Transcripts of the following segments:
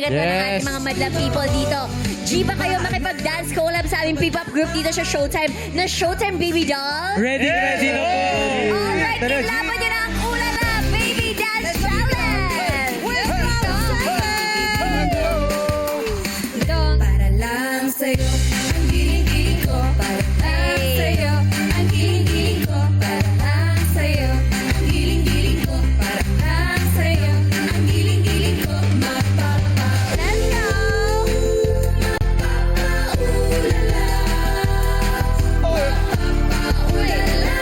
gaganda ng ating mga madlang people dito. G ba kayo makipag-dance collab sa aming P-pop group dito sa Showtime na Showtime Baby Doll? Ready na po. Alright, ilaban nyo na ang ulala Baby Dance Challenge! Para lang sa'yo, ang giling-giling ko. Para lang sa'yo, ang giling-giling ko. Para lang sa'yo, ang giling-giling ko. Para lang sa'yo, ang giling-giling ko. Let's go! Mapapaulala. Mapapaulala.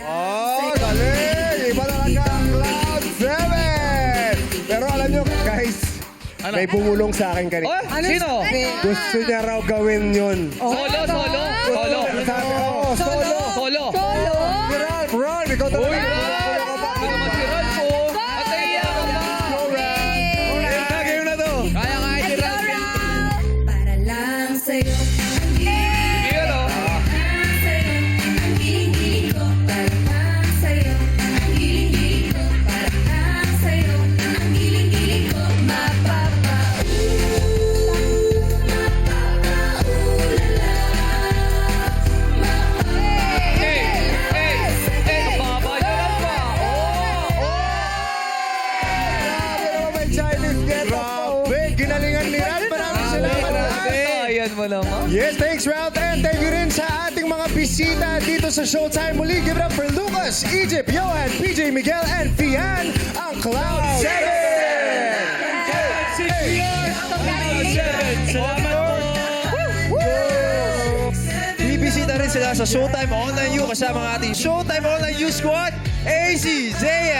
Oh, galing! Iba talaga ang Cloud 7! Pero alam nyo, guys, may bumulong sa akin kanina. Sino? Gusto niya raw gawin yun. Solo. Sabi ko, solo! Solo. Ron, ikaw Uy, talaga. Ron! Ito naman si Ron po. At naiiyak ka pa. Game na to. Kaya si Ron. Para lang sa'yo, ang giling-giling Sige, no? lang sa'yo, ang giling-giling ko. Para lang sa'yo, ang giling-giling ko. Para lang sa'yo, ang giling-giling ko. Baba niya lang pa. Grabe naman may Chinese get up. Grabe, ginalingan ni Ron. Maraming salamat, Ron. Ayan mo naman. Yes, thanks, Ralph. And thank you rin sa ating mga bisita dito sa Showtime. Muli, give it up for Lucas, Egypt, Johan, PJ, Miguel, and Fian, ang Cloud 7! Salamat po. Bibisita rin sila sa Showtime Online U kasama ang ating Showtime Online U Squad, AC, Zay,